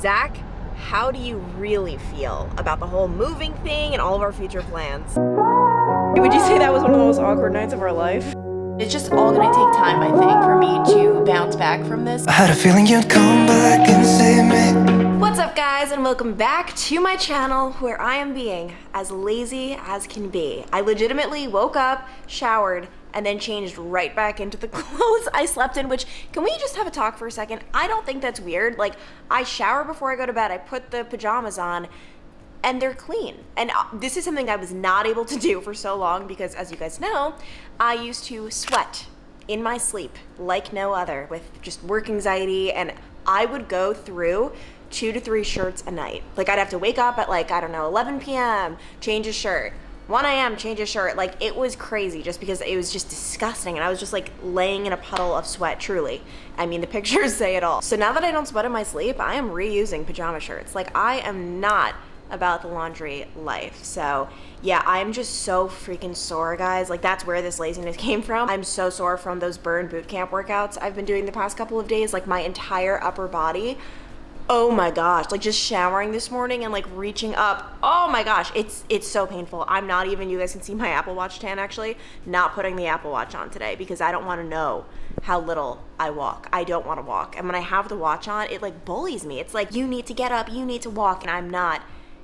Zach, how do you really feel about the whole moving thing and all of our future plans? Would you say that was one of the most awkward nights of our life? It's just all gonna take time, I think, for me to bounce back from this. I had a feeling you'd come back and save me. What's up, guys, and welcome back to my channel where I am being as lazy as can be. I legitimately woke up, showered, and then changed right back into the clothes I slept in, which, can we just have a talk for a second? I don't think that's weird. Like, I shower before I go to bed, I put the pajamas on, and they're clean. And this is something I was not able to do for so long because, as you guys know, I used to sweat in my sleep like no other with just work anxiety, and I would go through 2 to 3 shirts a night. Like, I'd have to wake up at, like, I don't know, 11 p.m., change a shirt, 1 a.m., change a shirt. Like, it was crazy just because it was just disgusting, and I was just like laying in a puddle of sweat, truly. I mean, the pictures say it all. So now that I don't sweat in my sleep, I am reusing pajama shirts. Like, I am not about the laundry life. So yeah, I'm just so freaking sore, guys. Like, that's where this laziness came from. I'm so sore from those burn boot camp workouts I've been doing the past couple of days. Like, my entire upper body, oh my gosh, like just showering this morning and like reaching up, oh my gosh, it's so painful. I'm not even, you guys can see my Apple Watch tan actually, not putting the Apple Watch on today because I don't want to know how little I walk. I don't want to walk. And when I have the watch on, it like bullies me. It's like, you need to get up, you need to walk, and I'm not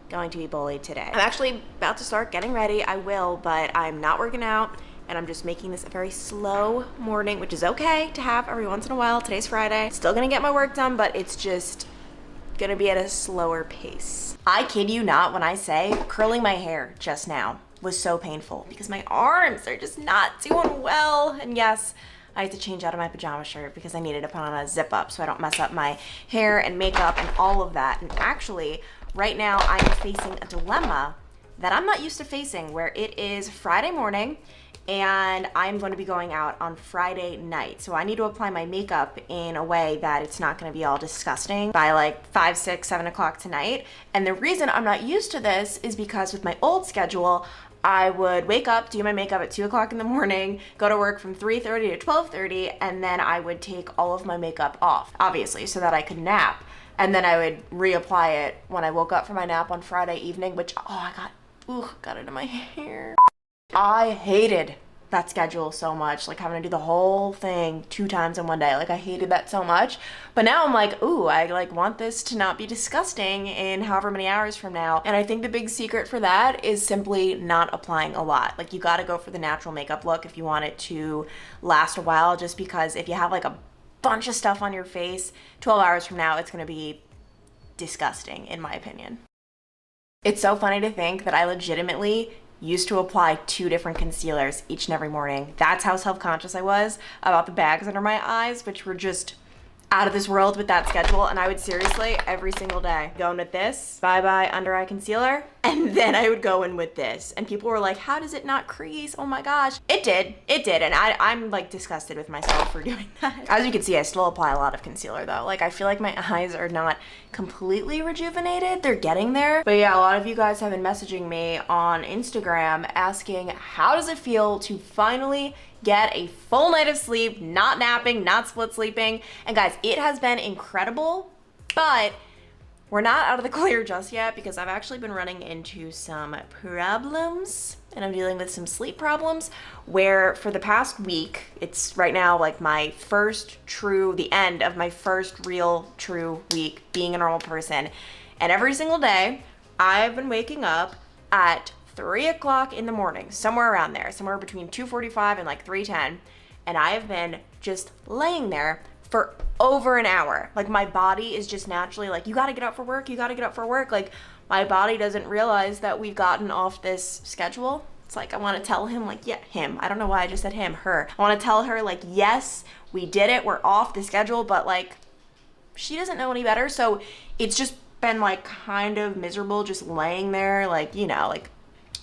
going to be bullied today. I'm actually about to start getting ready. I will, but I'm not working out, and I'm just making this a very slow morning, which is okay to have every once in a while. Today's Friday. Still gonna get my work done, but it's just gonna be at a slower pace. I kid you not when I say curling my hair just now was so painful because my arms are just not doing well. And yes, I had to change out of my pajama shirt because I needed to put on a zip up so I don't mess up my hair and makeup and all of that. And actually, right now I'm facing a dilemma that I'm not used to facing, where it is Friday morning and I'm going to be going out on Friday night. So I need to apply my makeup in a way that it's not going to be all disgusting by like 5, 6, 7 o'clock tonight. And the reason I'm not used to this is because with my old schedule, I would wake up, do my makeup at 2 o'clock in the morning, go to work from 3:30 to 12:30, and then I would take all of my makeup off, obviously, so that I could nap. And then I would reapply it when I woke up from my nap on Friday evening, which, oh, got it in my hair. I hated that schedule so much, like having to do the whole thing 2 times in one day. Like, I hated that so much. But now I'm like, ooh, I like want this to not be disgusting in however many hours from now. And I think the big secret for that is simply not applying a lot. Like, you gotta go for the natural makeup look if you want it to last a while, just because if you have like a bunch of stuff on your face, 12 hours from now, it's gonna be disgusting, in my opinion. It's so funny to think that I legitimately used to apply 2 different concealers each and every morning. That's how self-conscious I was about the bags under my eyes, which were just out of this world with that schedule. And I would seriously, every single day, go in with this bye-bye under eye concealer, and then I would go in with this. And people were like, how does it not crease? Oh my gosh. It did. And I'm like disgusted with myself for doing that. As you can see, I still apply a lot of concealer though. Like, I feel like my eyes are not completely rejuvenated. They're getting there. But yeah, a lot of you guys have been messaging me on Instagram asking, how does it feel to finally get a full night of sleep, not napping, not split sleeping? And guys, it has been incredible, but we're not out of the clear just yet because I've actually been running into some problems, and I'm dealing with some sleep problems where for the past week, it's right now like the end of my first real true week being a normal person. And every single day, I've been waking up at 3 o'clock in the morning, somewhere around there, somewhere between 2:45 and like 3:10. And I have been just laying there for over an hour. Like, my body is just naturally like, you gotta get up for work, you gotta get up for work. Like, my body doesn't realize that we've gotten off this schedule. It's like, I wanna tell him, like, yeah, him. I don't know why I just said him, her. I wanna tell her, like, yes, we did it, we're off the schedule, but like, she doesn't know any better. So it's just been like kind of miserable just laying there, like, you know, like,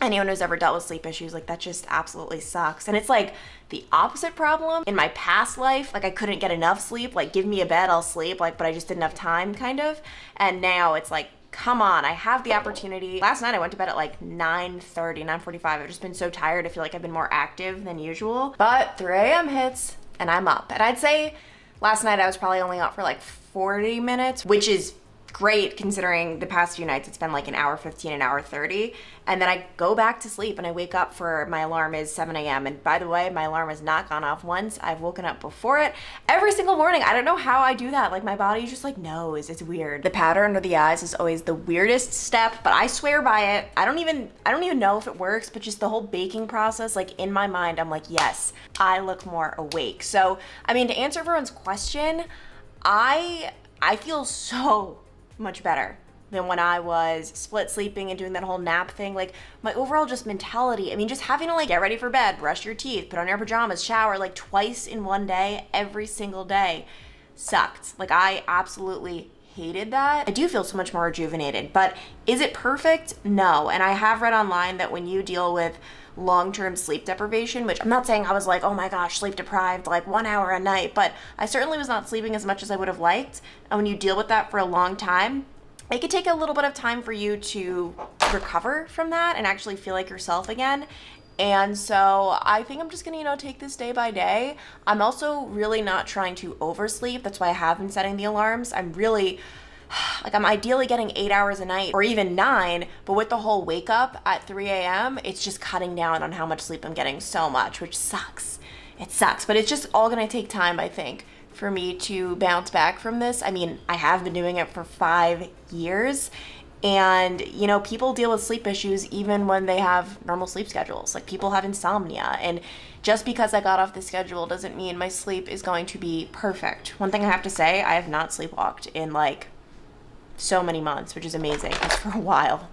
anyone who's ever dealt with sleep issues, like, that just absolutely sucks. And it's like the opposite problem in my past life. Like, I couldn't get enough sleep. Like, give me a bed, I'll sleep, like, but I just didn't have time, kind of. And now it's like, come on, I have the opportunity. Last night I went to bed at like 9:30, 9:45. I've just been so tired. I feel like I've been more active than usual. But 3 a.m. hits and I'm up. And I'd say last night I was probably only up for like 40 minutes, which is great considering the past few nights it's been like an hour 15, an hour 30. And then I go back to sleep and I wake up for my alarm is 7 a.m. And by the way, my alarm has not gone off once. I've woken up before it every single morning. I don't know how I do that. Like my body just like knows. It's weird. The powder under the eyes is always the weirdest step, but I swear by it. I don't even know if it works, but just the whole baking process, like in my mind, I'm like, yes, I look more awake. So, I mean, to answer everyone's question, I feel so much better than when I was split sleeping and doing that whole nap thing. Like my overall just mentality, I mean, just having to like get ready for bed, brush your teeth, put on your pajamas, shower like twice in one day, every single day sucked. Like I absolutely hated that. I do feel so much more rejuvenated, but is it perfect? No. And I have read online that when you deal with long-term sleep deprivation, which I'm not saying I was like, oh my gosh, sleep deprived like 1 hour a night, but I certainly was not sleeping as much as I would have liked. And when you deal with that for a long time, it could take a little bit of time for you to recover from that and actually feel like yourself again. And so I think I'm just gonna, take this day by day. I'm also really not trying to oversleep. That's why I have been setting the alarms. I'm really, I'm ideally getting 8 hours a night or even 9, but with the whole wake up at 3 a.m., it's just cutting down on how much sleep I'm getting so much, which sucks. It sucks, but it's just all gonna take time, I think, for me to bounce back from this. I mean, I have been doing it for 5 years. And, people deal with sleep issues even when they have normal sleep schedules. Like people have insomnia. And just because I got off the schedule doesn't mean my sleep is going to be perfect. One thing I have to say, I have not sleepwalked in like so many months, which is amazing because for a while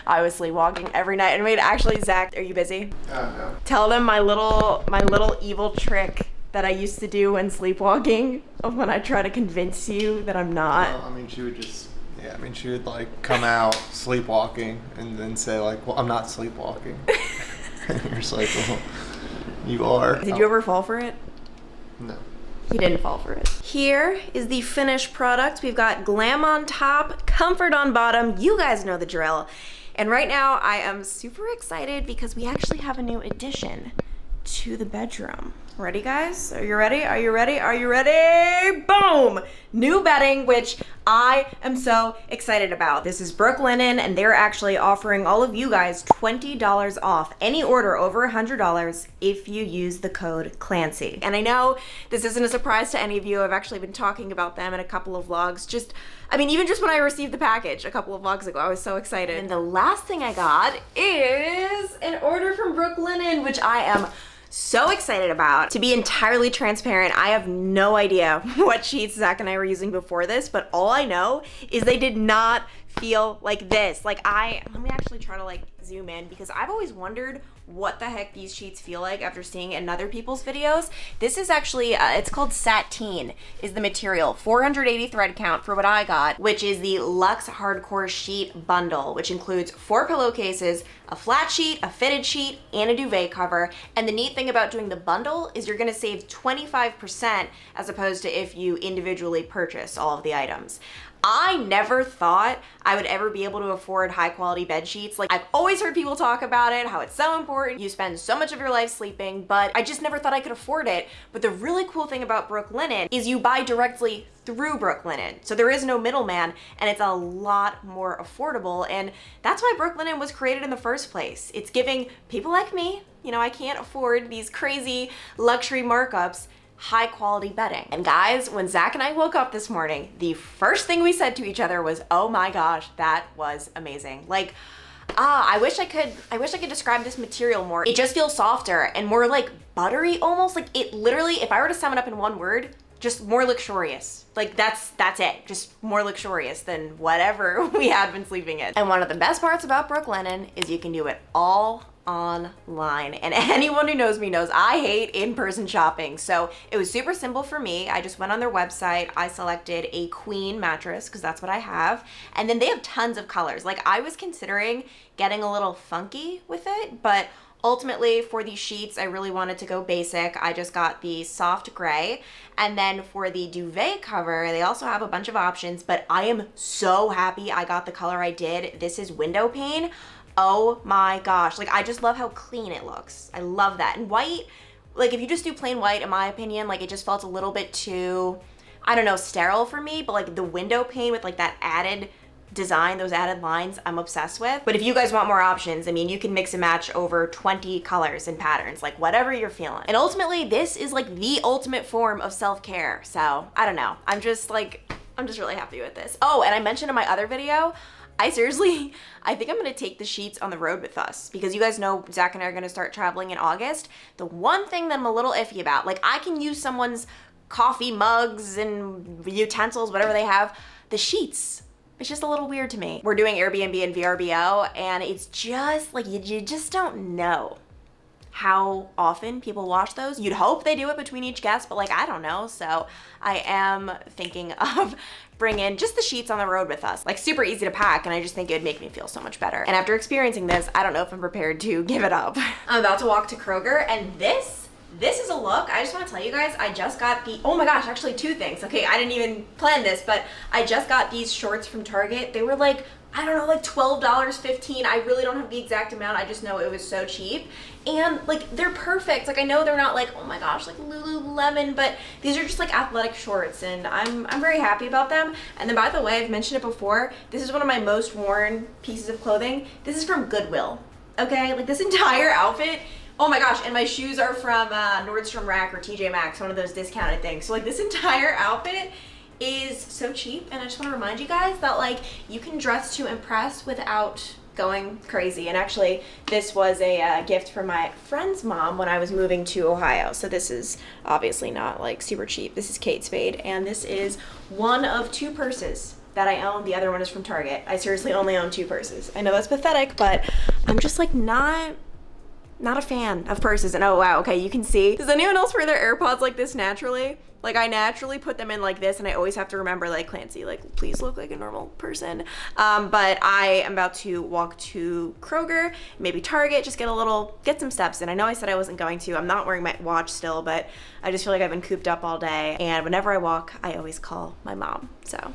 I was sleepwalking every night. And wait, actually, Zach, are you busy? No. Tell them my little evil trick that I used to do when sleepwalking of when I try to convince you that I'm not. Well, she would like come out sleepwalking and then say like, well, I'm not sleepwalking. And you're just like, well, you are. Did you ever fall for it? No. He didn't fall for it. Here is the finished product. We've got glam on top, comfort on bottom. You guys know the drill. And right now I am super excited because we actually have a new addition to the bedroom. Ready, guys? Are you ready? Are you ready? Are you ready? Boom! New bedding, which I am so excited about. This is Brooklinen, and they're actually offering all of you guys $20 off any order over $100 if you use the code Clancy. And I know this isn't a surprise to any of you. I've actually been talking about them in a couple of vlogs. Even just when I received the package a couple of vlogs ago, I was so excited. And the last thing I got is an order from Brooklinen, which I am so excited about. To be entirely transparent, I have no idea what sheets Zach and I were using before this, but all I know is they did not feel like this. Let me actually try to zoom in because I've always wondered what the heck these sheets feel like after seeing it in other people's videos. This is actually, it's called Sateen is the material. 480 thread count for what I got, which is the Luxe Hardcore Sheet Bundle, which includes 4 pillowcases, a flat sheet, a fitted sheet, and a duvet cover. And the neat thing about doing the bundle is you're gonna save 25% as opposed to if you individually purchase all of the items. I never thought I would ever be able to afford high quality bed sheets. I've always heard people talk about it, how it's so important. You spend so much of your life sleeping, but I just never thought I could afford it. But the really cool thing about Brooklinen is you buy directly through Brooklinen. So there is no middleman and it's a lot more affordable. And that's why Brooklinen was created in the first place. It's giving people like me, I can't afford these crazy luxury markups, high quality bedding. And guys, when Zach and I woke up this morning, the first thing we said to each other was, oh my gosh, that was amazing. I wish I could describe this material more. It just feels softer and more buttery almost. It literally, if I were to sum it up in one word, just more luxurious. That's it. Just more luxurious than whatever we had been sleeping in. And one of the best parts about Brooklinen is you can do it all online. And anyone who knows me knows I hate in-person shopping. So it was super simple for me. I just went on their website. I selected a queen mattress because that's what I have. And then they have tons of colors. I was considering getting a little funky with it, but ultimately for these sheets, I really wanted to go basic. I just got the soft gray. And then for the duvet cover, they also have a bunch of options, but I am so happy I got the color I did. This is window pane. Oh my gosh. I just love how clean it looks. I love that. And white, if you just do plain white, in my opinion, it just felt a little bit too I don't know, sterile for me, but like the window pane with like that added design, those added lines, I'm obsessed with. But if you guys want more options, I mean, you can mix and match over 20 colors and patterns, like whatever you're feeling. And ultimately, this is like the ultimate form of self-care. So I don't know. I'm just really happy with this. Oh, and I mentioned in my other video, I think I'm gonna take the sheets on the road with us because you guys know Zach and I are gonna start traveling in August. The one thing that I'm a little iffy about, like I can use someone's coffee mugs and utensils, whatever they have, the sheets. It's just a little weird to me. We're doing Airbnb and VRBO, and it's just like, you just don't know how often people wash those. You'd hope they do it between each guest, but like, I don't know. So I am thinking of bringing just the sheets on the road with us. Like super easy to pack, and I just think it would make me feel so much better. And after experiencing this, I don't know if I'm prepared to give it up. I'm about to walk to Kroger, and this is a look. I just want to tell you guys, I just got oh my gosh, actually two things. Okay, I didn't even plan this, but I just got these shorts from Target. They were like, I don't know, like $12, $15. I really don't have the exact amount. I just know it was so cheap. And like, they're perfect. Like, I know they're not like, oh my gosh, like Lululemon, but these are just like athletic shorts, and I'm very happy about them. And then by the way, I've mentioned it before, this is one of my most worn pieces of clothing. This is from Goodwill. Okay, like this entire outfit, oh my gosh, and my shoes are from Nordstrom Rack or TJ Maxx, one of those discounted things. So like this entire outfit is so cheap, and I just want to remind you guys that like you can dress to impress without going crazy. And actually this was a gift from my friend's mom when I was moving to Ohio. So this is obviously not like super cheap. This is Kate Spade, and this is one of two purses that I own. The other one is from Target. I seriously only own two purses. I know that's pathetic, but I'm just like not a fan of purses. And oh wow, okay, you can see. Does anyone else wear their AirPods like this naturally? Like I naturally put them in like this, and I always have to remember like, Clancy, like please look like a normal person. But I am about to walk to Kroger, maybe Target, just get some steps in. I know I said I wasn't going to. I'm not wearing my watch still, but I just feel like I've been cooped up all day. And whenever I walk, I always call my mom. So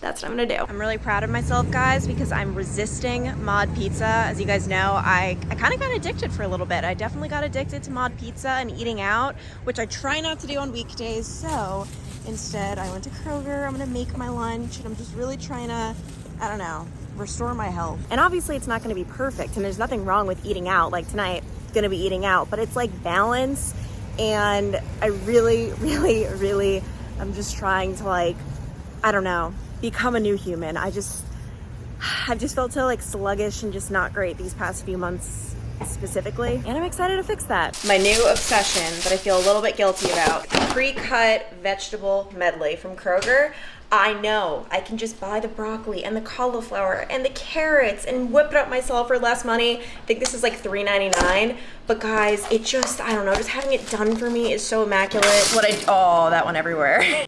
that's what I'm gonna do. I'm really proud of myself, guys, because I'm resisting Mod Pizza. As you guys know, I kind of got addicted for a little bit. I definitely got addicted to Mod Pizza and eating out, which I try not to do on weekdays. So instead, I went to Kroger. I'm gonna make my lunch, and I'm just really trying to, I don't know, restore my health. And obviously, it's not gonna be perfect, and there's nothing wrong with eating out. Like tonight, gonna be eating out, but it's like balance. And I really, I'm just trying to like, I don't know, become a new human. I've just felt so like sluggish and just not great these past few months specifically, and I'm excited to fix that. My new obsession that I feel a little bit guilty about, pre-cut vegetable medley from Kroger. I know I can just buy the broccoli and the cauliflower and the carrots and whip it up myself for less money. I think this is like $3.99, but guys, it just, I don't know, just having it done for me is so immaculate. Oh, that went everywhere.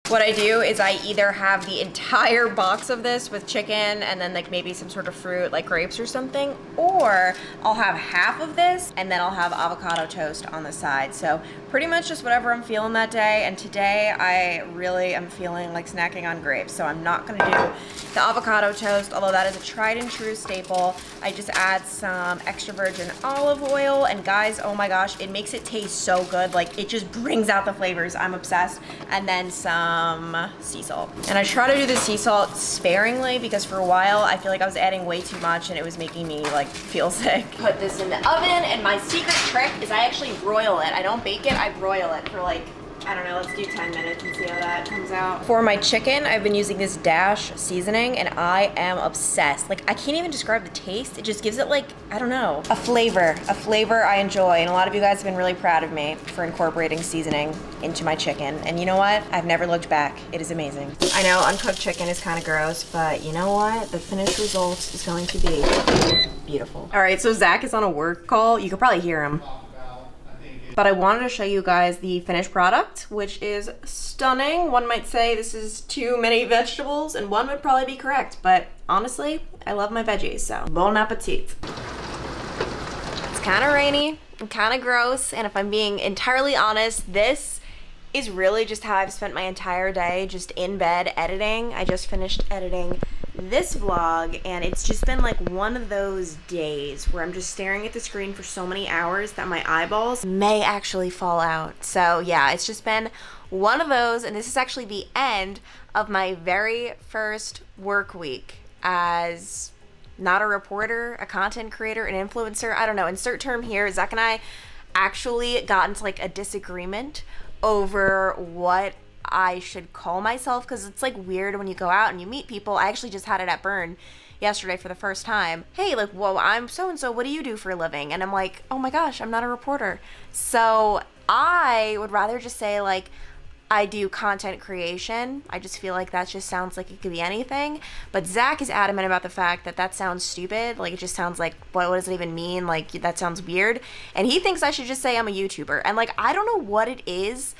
What I do is I either have the entire box of this with chicken and then like maybe some sort of fruit like grapes or something, or I'll have half of this and then I'll have avocado toast on the side. So pretty much just whatever I'm feeling that day. And today I really am feeling like snacking on grapes, so I'm not gonna do the avocado toast, although that is a tried and true staple. I just add some extra virgin olive oil, and guys, oh my gosh, it makes it taste so good. Like it just brings out the flavors. I'm obsessed. And then some sea salt. And I try to do the sea salt sparingly because for a while I feel like I was adding way too much and it was making me like feel sick. Put this in the oven, and my secret trick is I actually broil it. I don't bake it, I broil it for like, I don't know, let's do 10 minutes and see how that comes out. For my chicken, I've been using this Dash seasoning, and I am obsessed. Like, I can't even describe the taste. It just gives it like, I don't know, a flavor I enjoy. And a lot of you guys have been really proud of me for incorporating seasoning into my chicken. And you know what? I've never looked back. It is amazing. I know uncooked chicken is kind of gross, but you know what? The finished result is going to be beautiful. All right, so Zach is on a work call. You could probably hear him. But I wanted to show you guys the finished product, which is stunning. One might say this is too many vegetables, and one would probably be correct. But honestly, I love my veggies, so bon appetit. It's kind of rainy and kind of gross, and if I'm being entirely honest, this is really just how I've spent my entire day, just in bed editing. I just finished editing this vlog, and it's just been like one of those days where I'm just staring at the screen for so many hours that my eyeballs may actually fall out. So yeah, it's just been one of those, and this is actually the end of my very first work week as not a reporter, a content creator, an influencer. I don't know, insert term here. Zach and I actually got into like a disagreement over what I should call myself, because it's like weird when you go out and you meet people. I actually just had it at Burn yesterday for the first time. Hey, like, whoa, I'm so-and-so, what do you do for a living? And I'm like, oh my gosh, I'm not a reporter. So I would rather just say like, I do content creation. I just feel like that just sounds like it could be anything. But Zach is adamant about the fact that that sounds stupid. Like, it just sounds like, what does it even mean? Like, that sounds weird. And he thinks I should just say I'm a YouTuber. And like, I don't know what it is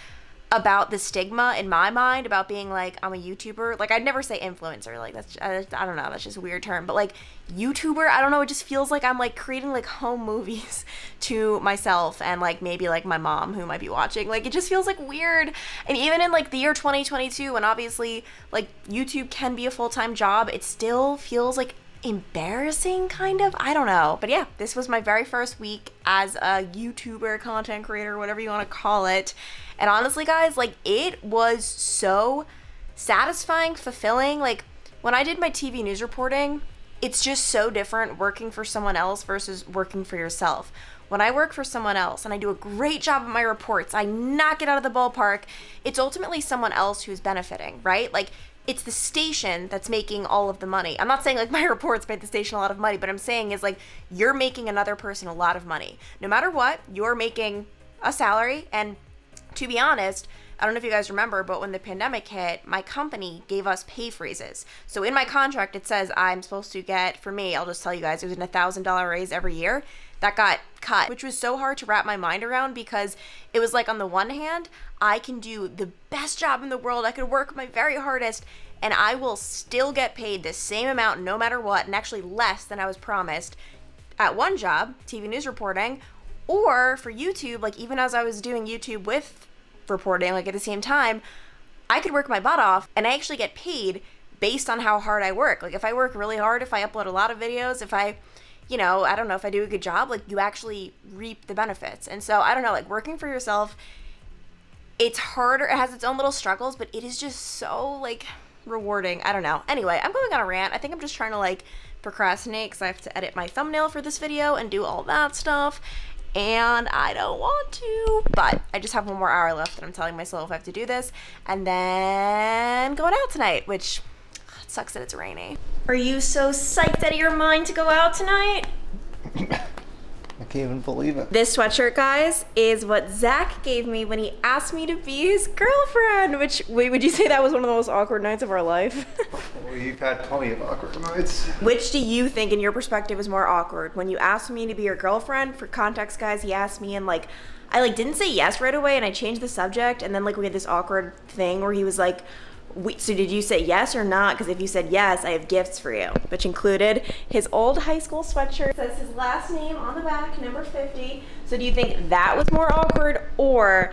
about the stigma in my mind about being like, I'm a YouTuber. Like, I'd never say influencer. Like, that's, I don't know, that's just a weird term. But like, YouTuber, I don't know, it just feels like I'm like creating like home movies to myself and like maybe like my mom who might be watching. Like, it just feels like weird. And even in like the year 2022, and obviously like YouTube can be a full-time job, it still feels like embarrassing, kind of. I don't know. But yeah, this was my very first week as a YouTuber, content creator, whatever you want to call it. And honestly, guys, like, it was so satisfying, fulfilling. Like, when I did my TV news reporting, it's just so different working for someone else versus working for yourself. When I work for someone else and I do a great job at my reports, I knock it out of the ballpark, it's ultimately someone else who's benefiting, right? Like, it's the station that's making all of the money. I'm not saying like my reports made the station a lot of money, but I'm saying is like, you're making another person a lot of money. No matter what, you're making a salary. And to be honest, I don't know if you guys remember, but when the pandemic hit, my company gave us pay freezes. So in my contract, it says I'm supposed to get, for me, I'll just tell you guys, it was a $1,000 raise every year. That got cut, which was so hard to wrap my mind around, because it was like, on the one hand, I can do the best job in the world, I could work my very hardest, and I will still get paid the same amount no matter what, and actually less than I was promised at one job, TV news reporting, or for YouTube, like even as I was doing YouTube with reporting, like at the same time, I could work my butt off and I actually get paid based on how hard I work. Like if I work really hard, if I upload a lot of videos, if I, you know, I don't know, if I do a good job, like you actually reap the benefits. And so I don't know, like working for yourself, it's harder, it has its own little struggles, but it is just so like rewarding. I don't know. Anyway, I'm going on a rant. I think I'm just trying to like procrastinate because I have to edit my thumbnail for this video and do all that stuff. And I don't want to, but I just have one more hour left and I'm telling myself I have to do this and then going out tonight, which it sucks that it's rainy. Are you so psyched out of your mind to go out tonight? I can't even believe it. This sweatshirt, guys, is what Zach gave me when he asked me to be his girlfriend, which, wait, would you say that was one of the most awkward nights of our life? Well, you've had plenty of awkward nights. Which do you think, in your perspective, is more awkward? When you asked me to be your girlfriend? For context, guys, he asked me and, like, I, like, didn't say yes right away, and I changed the subject, and then, like, we had this awkward thing where he was like, so did you say yes or not? Because if you said yes, I have gifts for you, which included his old high school sweatshirt. It says his last name on the back, number 50. So do you think that was more awkward, or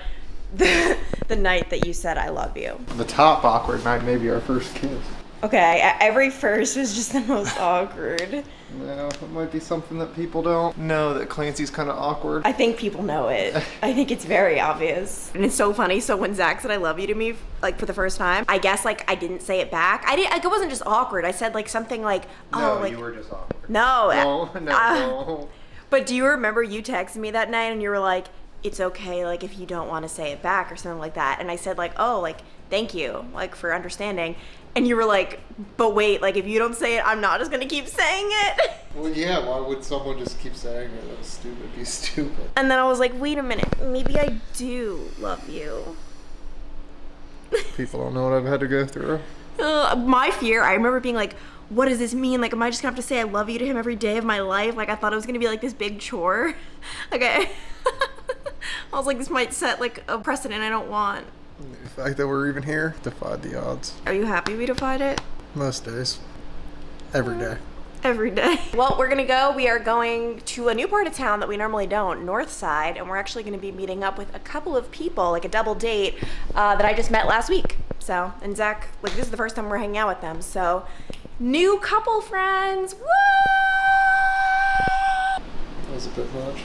the night that you said I love you? The top awkward night, maybe our first kiss. Okay, every first was just the most awkward. Yeah, it might be something that people don't know, that Clancy's kind of awkward. I think people know it. I think it's very obvious. And it's so funny. So when Zach said I love you to me, like for the first time, I guess like I didn't say it back. It wasn't just awkward. I said like something like, oh, No, like, you were just awkward. no. No. But do you remember you texted me that night and you were like, it's okay, like if you don't want to say it back or something like that. And I said like, oh, like thank you, like for understanding. And you were like, but wait, like if you don't say it, I'm not just gonna keep saying it. Well, yeah, why would someone just keep saying it? That was stupid. Be stupid. And then I was like, wait a minute, maybe I do love you. People don't know what I've had to go through. My fear, I remember being like, what does this mean? Like, am I just gonna have to say I love you to him every day of my life? Like, I thought it was gonna be like this big chore. Okay. I was like, this might set like a precedent I don't want. The fact that we're even here defied the odds. Are you happy we defied it? Most days. Every day. Every day. Well, we're gonna go. We are going to a new part of town that we normally don't, North Side, and we're actually gonna be meeting up with a couple of people, like a double date, that I just met last week. So, and Zach, like this is the first time we're hanging out with them. So, new couple friends. Woo! That was a bit much.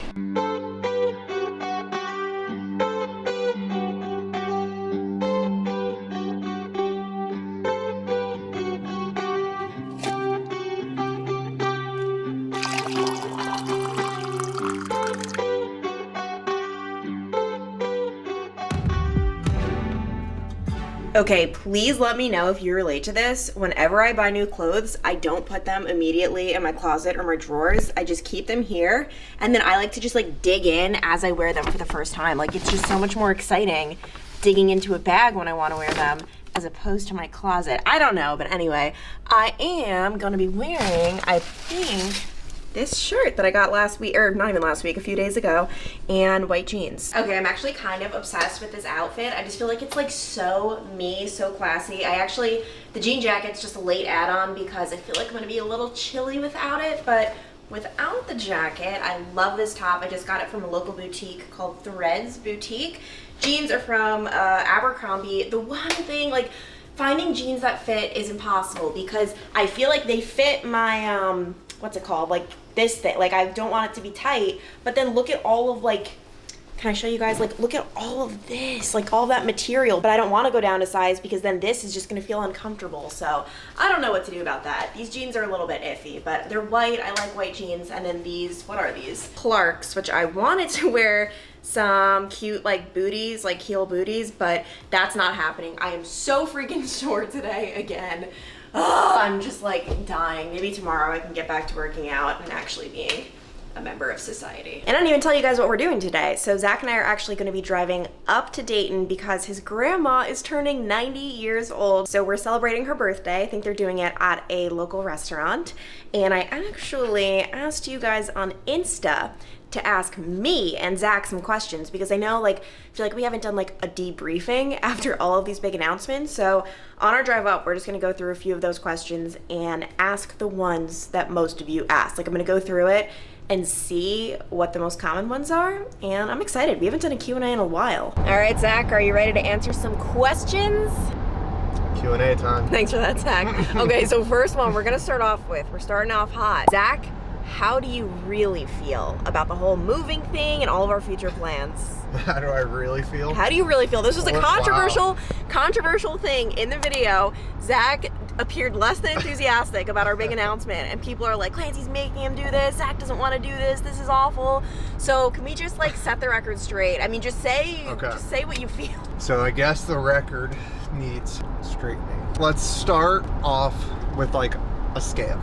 Okay, please let me know if you relate to this. Whenever I buy new clothes, I don't put them immediately in my closet or my drawers. I just keep them here, and then I like to just like dig in as I wear them for the first time. Like, it's just so much more exciting digging into a bag when I want to wear them as opposed to my closet. I don't know, but anyway, I am gonna be wearing, I think, this shirt that I got last week, or not even last week, a few days ago, and white jeans. Okay, I'm actually kind of obsessed with this outfit. I just feel like it's like so me, so classy. The jean jacket's just a late add-on because I feel like I'm gonna be a little chilly without it, but without the jacket, I love this top. I just got it from a local boutique called Threads Boutique. Jeans are from Abercrombie. The one thing, like, finding jeans that fit is impossible because I feel like they fit my, what's it called? Like, this thing. Like, I don't want it to be tight, but then look at all of, like, can I show you guys? Like, look at all of this, like all that material, but I don't want to go down a size because then this is just going to feel uncomfortable. So I don't know what to do about that. These jeans are a little bit iffy, but they're white. I like white jeans. And then these, what are these? Clarks, which I wanted to wear some cute like booties, like heel booties, but that's not happening. I am so freaking sore today again. Oh, I'm just like dying. Maybe tomorrow I can get back to working out and actually being a member of society. And I didn't even tell you guys what we're doing today. So Zach and I are actually going to be driving up to Dayton because his grandma is turning 90 years old. So we're celebrating her birthday. I think they're doing it at a local restaurant. And I actually asked you guys on Insta to ask me and Zach some questions because I know, like, I feel like we haven't done like a debriefing after all of these big announcements. So on our drive up, we're just gonna go through a few of those questions and ask the ones that most of you asked. Like, I'm gonna go through it and see what the most common ones are, and I'm excited. We haven't done a Q&A in a while. All right, Zach, are you ready to answer some questions? Q&A time. Thanks for that, Zach. Okay, so first one, we're starting off hot. Zach, how do you really feel about the whole moving thing and all of our future plans? How do I really feel? How do you really feel? This was a Wow. controversial thing in the video. Zach appeared less than enthusiastic about our big announcement, and people are like, Clancy's making him do this, Zach doesn't want to do this is awful. So can we just like set the record straight? I mean, just say what you feel. So I guess the record needs straightening. Let's start off with like a scale.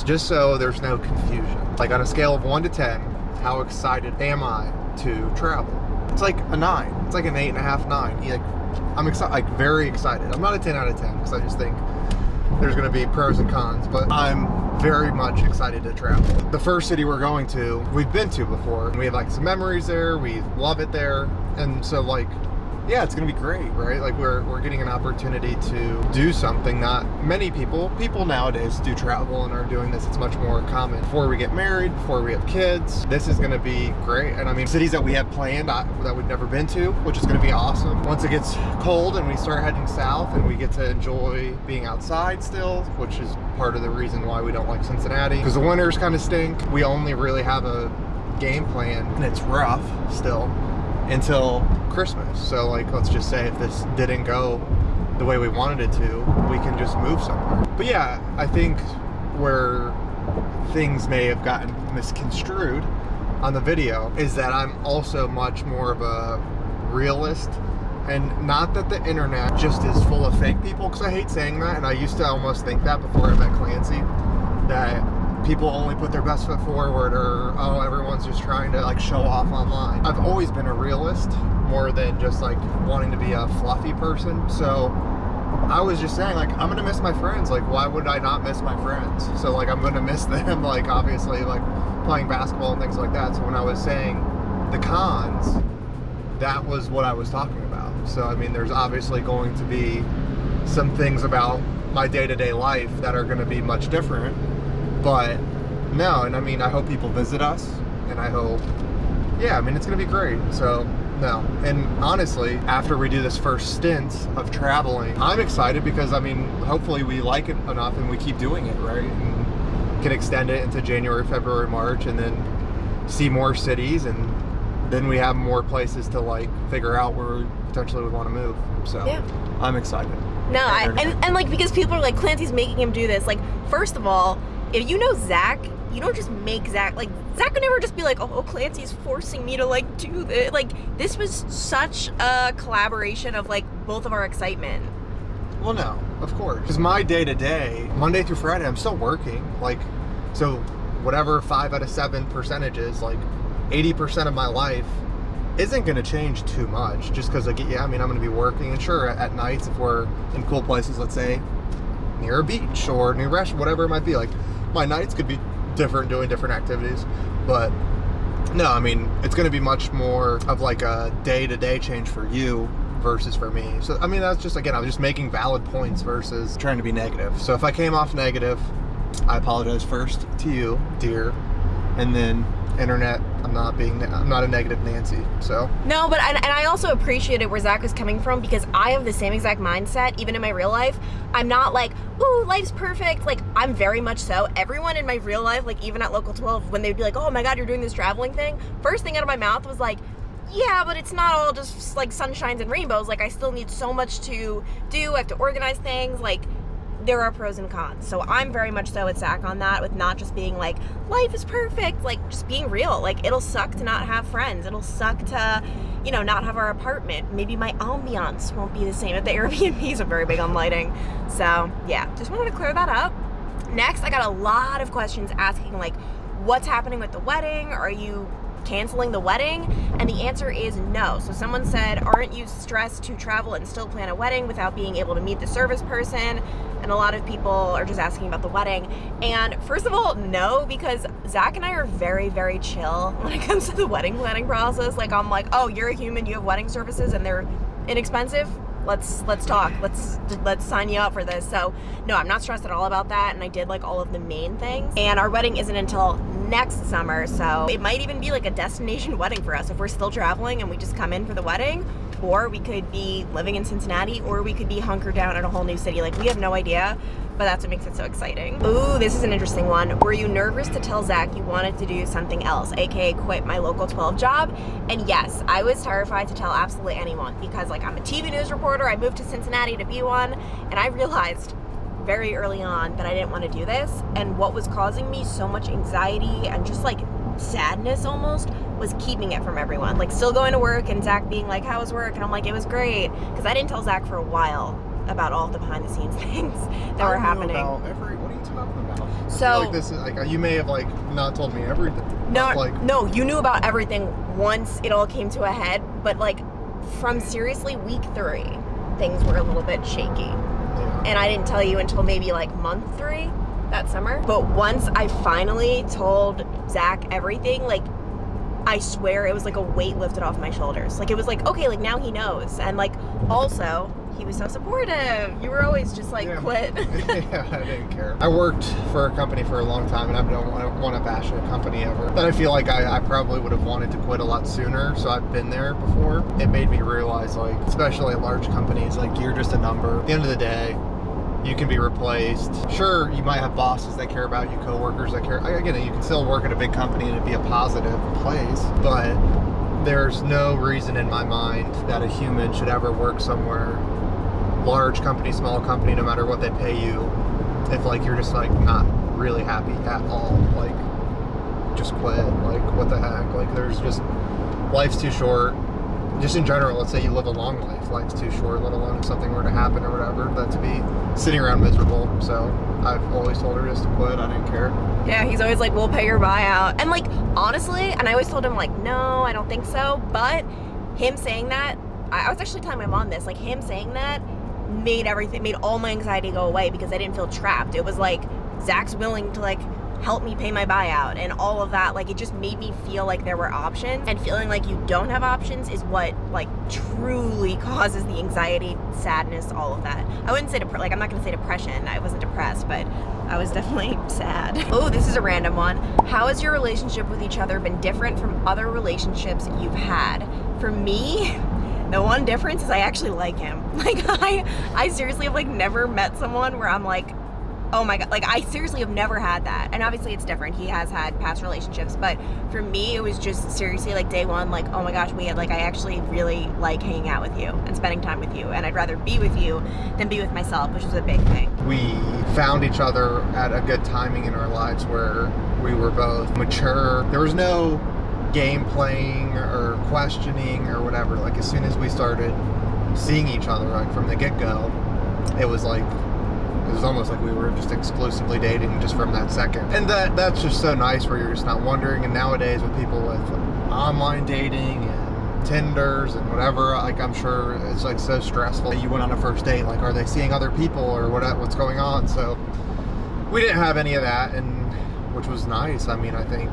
Just so there's no confusion. Like on a scale of 1 to 10, how excited am I to travel? It's like a 9. It's like an 8.5, 9. Like, I'm excited, like very excited. I'm not a 10 out of 10 because I just think there's going to be pros and cons, but I'm very much excited to travel. The first city we're going to, we've been to before. We have like some memories there. We love it there. And so like, yeah, it's gonna be great, right? Like we're getting an opportunity to do something not many people nowadays do travel and are doing this. It's much more common. Before we get married, before we have kids, this is gonna be great. And I mean, cities that we have planned that we've never been to, which is gonna be awesome. Once it gets cold and we start heading south and we get to enjoy being outside still, which is part of the reason why we don't like Cincinnati, because the winters kind of stink. We only really have a game plan and it's rough still until Christmas. So like, let's just say if this didn't go the way we wanted it to, we can just move somewhere. But yeah, I think where things may have gotten misconstrued on the video is that I'm also much more of a realist, and not that the internet just is full of fake people, because I hate saying that, and I used to almost think that before I met Clancy, that people only put their best foot forward, or oh, everyone's just trying to like show off online. I've always been a realist more than just like wanting to be a fluffy person. So I was just saying, like, I'm gonna miss my friends. Like, why would I not miss my friends? So like, I'm gonna miss them, like obviously like playing basketball and things like that. So when I was saying the cons, that was what I was talking about. So I mean, there's obviously going to be some things about my day-to-day life that are gonna be much different. But no, and I mean, I hope people visit us, and I hope, yeah, I mean, it's gonna be great. So no, and honestly, after we do this first stint of traveling, I'm excited because I mean, hopefully we like it enough and we keep doing it, right? And can extend it into January, February, March, and then see more cities, and then we have more places to like figure out where we potentially would want to move. So yeah. I'm excited. No, and like, because people are like, Clancy's making him do this. Like, first of all, if you know Zach, you don't just make Zach, like, Zach would never just be like, oh, Clancy's forcing me to, like, do this. Like, this was such a collaboration of, like, both of our excitement. Well, no, of course. Because my day-to-day, Monday through Friday, I'm still working. Like, so whatever 5 out of 7 percentages, like 80% of my life isn't going to change too much. Just because, like, yeah, I mean, I'm going to be working. And sure, at nights, if we're in cool places, let's say near a beach or near a restaurant, whatever it might be, like, my nights could be different doing different activities. But no, I mean, it's going to be much more of like a day-to-day change for you versus for me. So, I mean, that's just, again, I was just making valid points versus trying to be negative. So if I came off negative, I apologize first to you, dear, and then internet, I'm not a negative Nancy. So No, but and I also appreciated where Zach was coming from, because I have the same exact mindset even in my real life. I'm not like, ooh, life's perfect. Like, I'm very much so. Everyone in my real life, like even at Local 12, when they'd be like, oh my God, you're doing this traveling thing, first thing out of my mouth was like, yeah, but it's not all just like sunshines and rainbows. Like, I still need so much to do. I have to organize things. Like, there are pros and cons. So I'm very much so with Zach on that, with not just being like, life is perfect, like just being real. Like, it'll suck to not have friends. It'll suck to, you know, not have our apartment. Maybe my ambiance won't be the same at the Airbnbs. I'm very big on lighting. So yeah, just wanted to clear that up. Next, I got a lot of questions asking like, what's happening with the wedding? Are you canceling the wedding? And the answer is no. So someone said, aren't you stressed to travel and still plan a wedding without being able to meet the service person? And a lot of people are just asking about the wedding. And first of all, no, because Zach and I are very, very chill when it comes to the wedding planning process. Like, I'm like, oh, you're a human, you have wedding services and they're inexpensive. Let's talk. Let's sign you up for this. So no, I'm not stressed at all about that. And I did like all of the main things. And our wedding isn't until next summer. So it might even be like a destination wedding for us if we're still traveling and we just come in for the wedding. Or we could be living in Cincinnati, or we could be hunkered down in a whole new city. Like, we have no idea, but that's what makes it so exciting. Ooh, this is an interesting one. Were you nervous to tell Zach you wanted to do something else, aka quit my Local 12 job? And yes, I was terrified to tell absolutely anyone, because like, I'm a TV news reporter, I moved to Cincinnati to be one, and I realized very early on that I didn't want to do this. And what was causing me so much anxiety and just like sadness almost was keeping it from everyone. Like, still going to work and Zach being like, how was work? And I'm like, it was great. Because I didn't tell Zach for a while about all the behind the scenes things that were happening. What are you talking about? So, I feel like this is like, you may have like not told me everything. No, you knew about everything once it all came to a head, but like from seriously week 3, things were a little bit shaky. Yeah. And I didn't tell you until maybe like month 3 that summer. But once I finally told Zach everything, like, I swear it was like a weight lifted off my shoulders. Like, it was like, okay, like now he knows. And like, also, he was so supportive. You were always just like, quit. Yeah, I didn't care. I worked for a company for a long time, and I don't want to bash a company ever. But I feel like I probably would have wanted to quit a lot sooner, so I've been there before. It made me realize, like, especially at large companies, like, you're just a number. At the end of the day, you can be replaced. Sure, you might have bosses that care about you, coworkers that care. Again, you can still work at a big company and it'd be a positive place, but there's no reason in my mind that a human should ever work somewhere, large company, small company, no matter what they pay you, if like you're just like not really happy at all. Like, just quit. Like, what the heck? Like, there's just, life's too short. Just in general, let's say you live a long life, life's too short, let alone if something were to happen or whatever, than to be sitting around miserable. So I've always told her just to quit. I didn't care. Yeah, he's always like, we'll pay your buyout. And like, honestly, and I always told him like, no, I don't think so. But him saying that, I was actually telling my mom this, like, him saying that made all my anxiety go away, because I didn't feel trapped. It was like, Zach's willing to like help me pay my buyout and all of that. Like, it just made me feel like there were options, and feeling like you don't have options is what like truly causes the anxiety, sadness, all of that. I wouldn't say I'm not gonna say depression. I wasn't depressed, but I was definitely sad. Oh, this is a random one. How has your relationship with each other been different from other relationships you've had? For me, the one difference is I actually like him. Like, I seriously have like never met someone where I'm like, oh my God, like, I seriously have never had that. And obviously it's different. He has had past relationships, but for me, it was just seriously like day one, like, oh my gosh, I actually really like hanging out with you and spending time with you. And I'd rather be with you than be with myself, which is a big thing. We found each other at a good timing in our lives where we were both mature. There was no game playing or questioning or whatever. Like, as soon as we started seeing each other, like from the get-go, it was almost like we were just exclusively dating just from that second. And that's just so nice where you're just not wondering. And nowadays with people with online dating and Tinders and whatever, like I'm sure it's like so stressful. You went on a first date, like are they seeing other people or what's going on? So we didn't have any of that, and which was nice. I mean, I think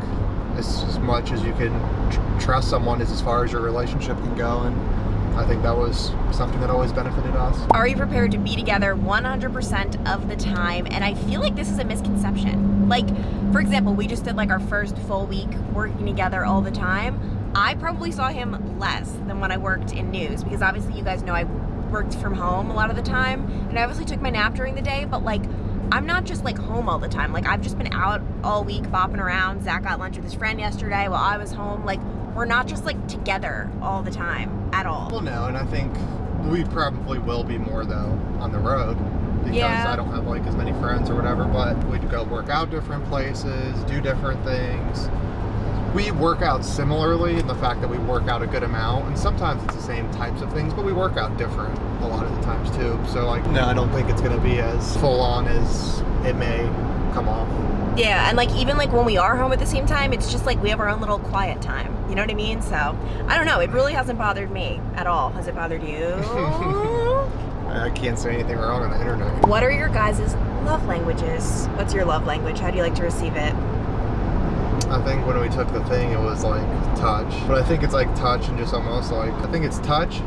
as much as you can trust someone is as far as your relationship can go, and I think that was something that always benefited us. Are you prepared to be together 100% of the time? And I feel like this is a misconception. Like, for example, we just did like our first full week working together all the time. I probably saw him less than when I worked in news, because obviously you guys know I worked from home a lot of the time, and I obviously took my nap during the day, but like I'm not just like home all the time. Like I've just been out all week bopping around. Zach got lunch with his friend yesterday while I was home. Like we're not just like together all the time at all. Well, no, and I think we probably will be more though on the road, because I don't have like as many friends or whatever, but we'd go work out different places, do different things. We work out similarly in the fact that we work out a good amount, and sometimes it's the same types of things, but we work out different a lot of the times too. So like, no, I don't think it's gonna be as full on as it may come off. Yeah, and like even like when we are home at the same time, it's just like we have our own little quiet time. You know what I mean? So I don't know. It really hasn't bothered me at all. Has it bothered you? I can't say anything wrong on the internet. What are your guys' love languages? What's your love language? How do you like to receive it? I think when we took the thing, it was like touch, but I think it's like touch and just almost like, I think it's touch,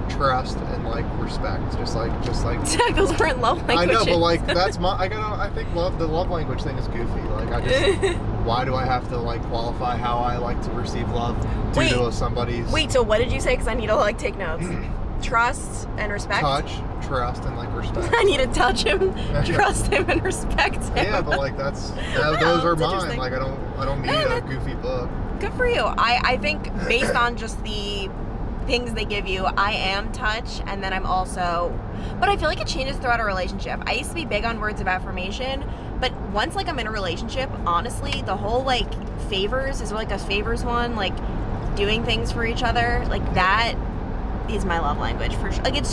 trust, and like respect. Just like. Those aren't love languages. I know, but like that's I think the love language thing is goofy. Like I just, why do I have to like qualify how I like to receive love due to somebody's? Wait, so what did you say? Because I need to like take notes. Trust and respect. Touch, trust, and like respect. I need to touch him, trust him, and respect him. Yeah, but like those are mine. Like I don't need a goofy book. Good for you. I think based on just the things they give you, I am touch, and then I'm also, but I feel like it changes throughout a relationship. I used to be big on words of affirmation, but once like I'm in a relationship, honestly, the whole like favors is like a favors one, like doing things for each other, like that is my love language for sure. Like it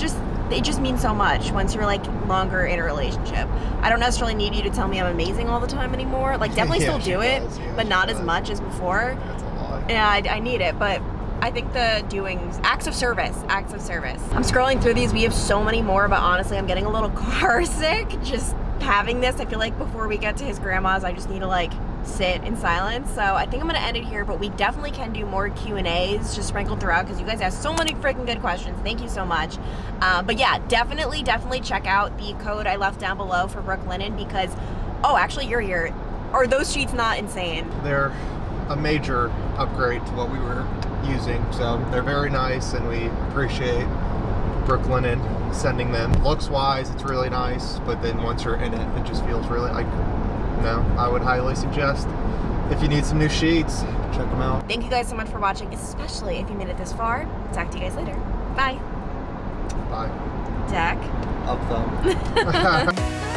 just means so much once you're like longer in a relationship. I don't necessarily need you to tell me I'm amazing all the time anymore. Like definitely still do it, but not as much as before. That's a lot. Yeah, I need it, but I think the doings, acts of service. I'm scrolling through these. We have so many more, but honestly, I'm getting a little car sick just having this. I feel like before we get to his grandma's, I just need to like sit in silence. So I think I'm gonna end it here, but we definitely can do more Q&As just sprinkled throughout, because you guys asked so many freaking good questions. Thank you so much. But yeah, definitely check out the code I left down below for Brooklinen, because actually you're here. Are those sheets not insane? They're a major upgrade to what we were using, so they're very nice, and we appreciate Brooklinen sending them. Looks wise, it's really nice, but then once you're in it, it just feels really like, I would highly suggest if you need some new sheets, check them out. Thank you guys so much for watching, especially if you made it this far. Talk to you guys later. Bye. Bye. Dak. Up thumb.